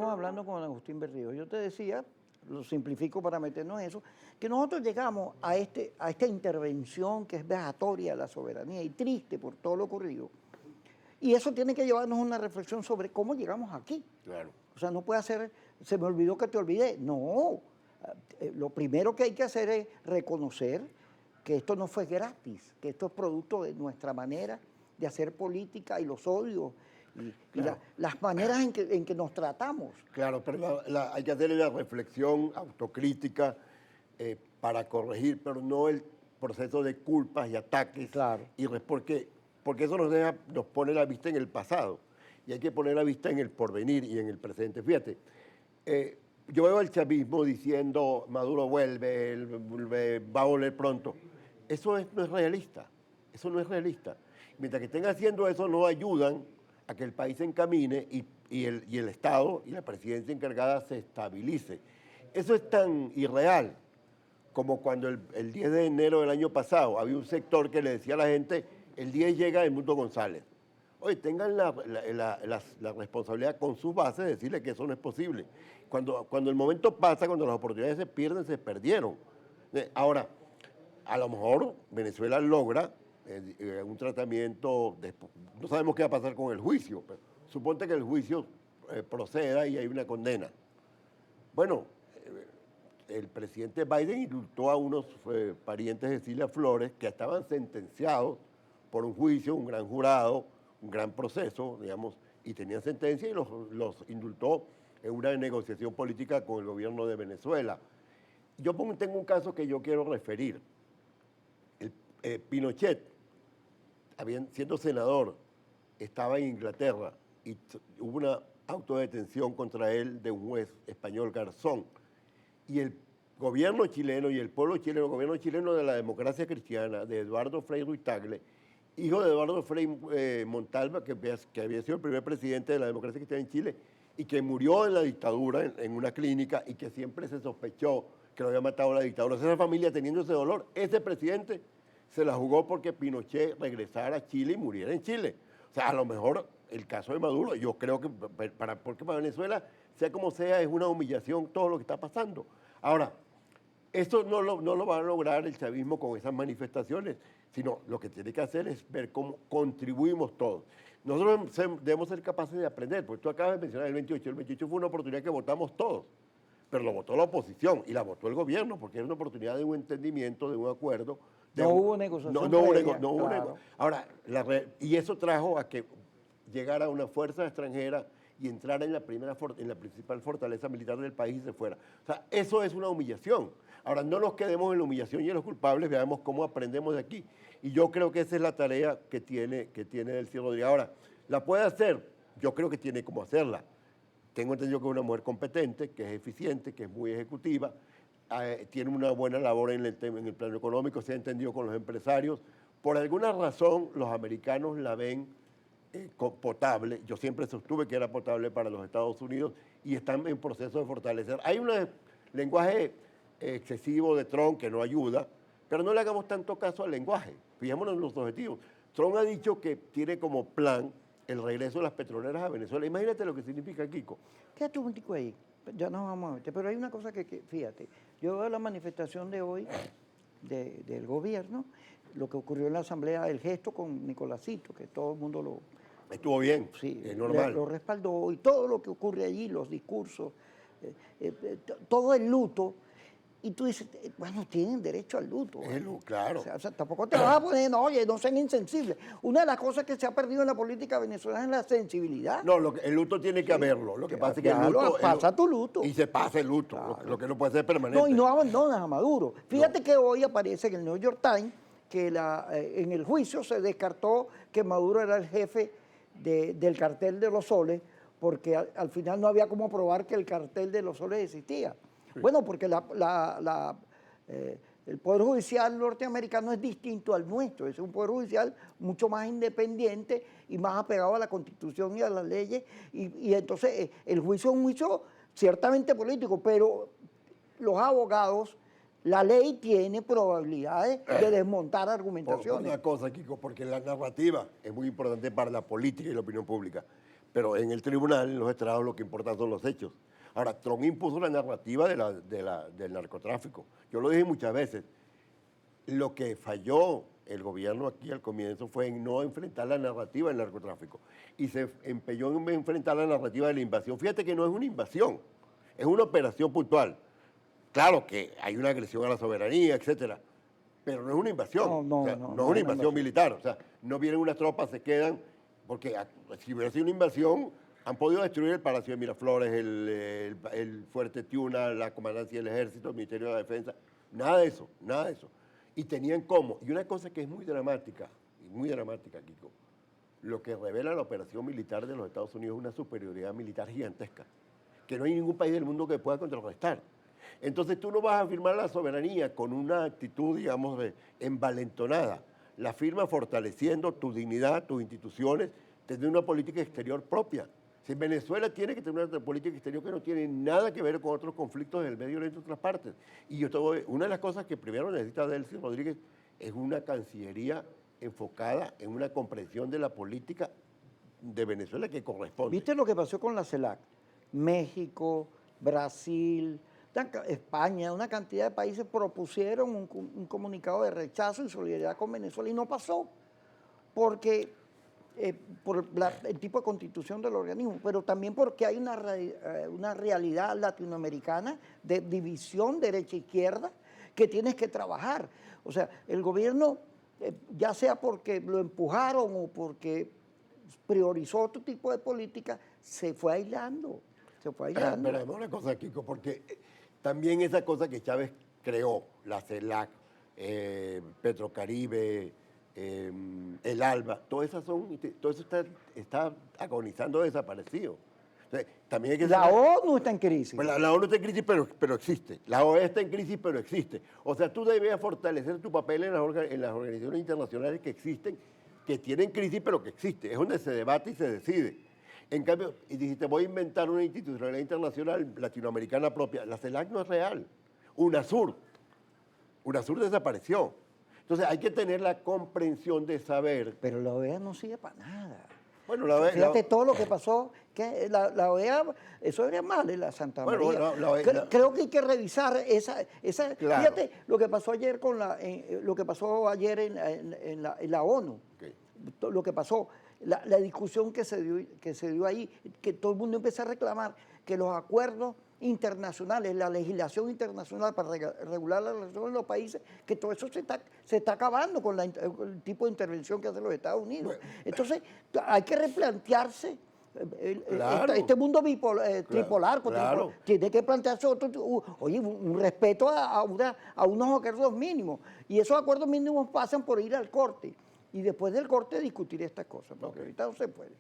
estábamos hablando con Agustín Berrío. Yo te decía, lo simplifico para meternos en eso, que nosotros llegamos a esta intervención que es vejatoria de la soberanía y triste por todo lo ocurrido. Y eso tiene que llevarnos a una reflexión sobre cómo llegamos aquí. Claro. O sea, no puede hacer, se me olvidó que te olvidé. No, lo primero que hay que hacer es reconocer que esto no fue gratis, que esto es producto de nuestra manera de hacer política y los odios y las maneras en que nos tratamos. Claro, pero hay que hacer la reflexión autocrítica para corregir, pero no el proceso de culpas y ataques. Claro. Porque eso nos pone la vista en el pasado y hay que poner la vista en el porvenir y en el presente. Fíjate, yo veo al chavismo diciendo Maduro vuelve, va a volver pronto. Eso no es realista, eso no es realista. Mientras que estén haciendo eso no ayudan a que el país se encamine y el Estado y la presidencia encargada se estabilice. Eso es tan irreal como cuando el 10 de enero del año pasado había un sector que le decía a la gente, el 10 llega Edmundo González. Oye, tengan la responsabilidad con sus bases de decirle que eso no es posible. Cuando el momento pasa, cuando las oportunidades se pierden, se perdieron. Ahora, a lo mejor Venezuela logra un tratamiento, no sabemos qué va a pasar con el juicio, pero suponte que el juicio proceda y hay una condena. Bueno, el presidente Biden indultó a unos parientes de Cilia Flores que estaban sentenciados por un juicio, un gran jurado, un gran proceso, digamos, y tenían sentencia y los indultó en una negociación política con el gobierno de Venezuela. Yo tengo un caso que yo quiero referir. Pinochet, siendo senador, estaba en Inglaterra y hubo una autodetención contra él de un juez español, Garzón. Y el gobierno chileno y el pueblo chileno, el gobierno chileno de la democracia cristiana, de Eduardo Frei Ruiz-Tagle, hijo de Eduardo Frei Montalva, que había sido el primer presidente de la democracia cristiana en Chile y que murió en la dictadura, en una clínica, y que siempre se sospechó que lo había matado la dictadura. Esa familia teniendo ese dolor, ese presidente se la jugó porque Pinochet regresara a Chile y muriera en Chile. O sea, a lo mejor el caso de Maduro, yo creo que porque para Venezuela, sea como sea, es una humillación todo lo que está pasando. Ahora, esto no lo va a lograr el chavismo con esas manifestaciones, sino lo que tiene que hacer es ver cómo contribuimos todos. Nosotros debemos ser capaces de aprender, porque tú acabas de mencionar el 28 fue una oportunidad que votamos todos, pero lo votó la oposición y la votó el gobierno, porque era una oportunidad de un entendimiento, de un acuerdo. No hubo negociación. No hubo negociación. Ahora, y eso trajo a que llegara una fuerza extranjera y entrara en la principal fortaleza militar del país y se fuera. O sea, eso es una humillación. Ahora, no nos quedemos en la humillación y en los culpables, veamos cómo aprendemos de aquí. Y yo creo que esa es la tarea que tiene Delcy Rodríguez. Ahora, ¿la puede hacer? Yo creo que tiene cómo hacerla. Tengo entendido que es una mujer competente, que es eficiente, que es muy ejecutiva, tiene una buena labor en el plano económico, se ha entendido con los empresarios. Por alguna razón, los americanos la ven potable. Yo siempre sostuve que era potable para los Estados Unidos y están en proceso de fortalecer. Hay un lenguaje excesivo de Trump que no ayuda, pero no le hagamos tanto caso al lenguaje. Fijémonos en los objetivos. Trump ha dicho que tiene como plan el regreso de las petroleras a Venezuela. Imagínate lo que significa, Kiko. Quédate un momentico ahí, ya nos vamos a meter, pero hay una cosa que fíjate, yo veo la manifestación de hoy del gobierno, lo que ocurrió en la asamblea, el gesto con Nicolásito, que todo el mundo lo... Estuvo bien, sí, es normal. Lo respaldó, y todo lo que ocurre allí, los discursos, todo el luto. Y tú dices, bueno, tienen derecho al luto. Claro. O sea, tampoco te vas a poner, no, oye, no sean insensibles. Una de las cosas que se ha perdido en la política venezolana es la sensibilidad. No, el luto tiene que haberlo. Lo que pasa es que el luto... Pasa tu luto. Y se pasa el luto, claro. Lo que no puede ser permanente. No, y no abandonas a Maduro. Fíjate que hoy aparece en el New York Times que en el juicio se descartó que Maduro era el jefe del cartel de los soles, porque al final no había cómo probar que el cartel de los soles existía. Sí. Bueno, porque el Poder Judicial norteamericano es distinto al nuestro, es un Poder Judicial mucho más independiente y más apegado a la Constitución y a las leyes, y entonces el juicio es un juicio ciertamente político, pero los abogados, la ley tiene probabilidades de desmontar argumentaciones. Por una cosa, Kiko, porque la narrativa es muy importante para la política y la opinión pública. pero en el tribunal, en los estrados, lo que importa son los hechos. Ahora, Trump impuso la narrativa del narcotráfico. Yo lo dije muchas veces. Lo que falló el gobierno aquí al comienzo fue en no enfrentar la narrativa del narcotráfico y se empeñó en enfrentar la narrativa de la invasión. Fíjate que no es una invasión, es una operación puntual. Claro que hay una agresión a la soberanía, etcétera, pero no es una invasión. No, O sea, no, no no es una es una invasión militar. O sea, no vienen unas tropas, se quedan, porque si hubiera sido una invasión, han podido destruir el Palacio de Miraflores, el Fuerte Tiuna, la Comandancia del Ejército, el Ministerio de la Defensa. Nada de eso, nada de eso. Y tenían cómo. Y una cosa que es muy dramática, Kiko, lo que revela la operación militar de los Estados Unidos es una superioridad militar gigantesca, que no hay ningún país del mundo que pueda contrarrestar. Entonces tú no vas a firmar la soberanía con una actitud, digamos, envalentonada. La firma fortaleciendo tu dignidad, tus instituciones, tener una política exterior propia. Si Venezuela tiene que tener una política exterior que no tiene nada que ver con otros conflictos del Medio Oriente y otras partes. Y una de las cosas que primero necesita Delcy Rodríguez es una cancillería enfocada en una comprensión de la política de Venezuela que corresponde. ¿Viste lo que pasó con la CELAC? México, Brasil, España, una cantidad de países propusieron un comunicado de rechazo y solidaridad con Venezuela y no pasó, porque por el tipo de constitución del organismo, pero también porque hay una realidad latinoamericana de división derecha-izquierda que tienes que trabajar. O sea, el gobierno, ya sea porque lo empujaron o porque priorizó otro tipo de política, se fue aislando. Pero además una cosa, Kiko, porque también esa cosa que Chávez creó, la CELAC, Petrocaribe, el ALBA, todo eso está agonizando, desaparecido. Entonces, también hay que la ONU está en crisis. Pues la ONU está en crisis, pero existe. La OEA está en crisis, pero existe. O sea, tú debes fortalecer tu papel en las organizaciones internacionales que existen, que tienen crisis, pero que existe. Es donde se debate y se decide. En cambio, y dijiste, voy a inventar una institucionalidad internacional latinoamericana propia. La CELAC no es real. UNASUR desapareció. Entonces hay que tener la comprensión de saber. Pero la OEA no sirve para nada. Bueno, la OEA, fíjate todo lo que pasó, que la OEA, eso era mal en la Santa María. Creo que hay que revisar esa claro. Fíjate lo que pasó ayer lo que pasó ayer en la ONU. Okay. Lo que pasó, la discusión que se dio ahí, que todo el mundo empezó a reclamar que los acuerdos internacionales, la legislación internacional para regular las relaciones de los países, que todo eso se está acabando con el tipo de intervención que hacen los Estados Unidos. Bueno, entonces, hay que replantearse claro, este mundo tripolar, claro. Tiene que plantearse un respeto a unos acuerdos mínimos. Y esos acuerdos mínimos pasan por ir al corte. Y después del corte discutir estas cosas, porque ahorita no se puede.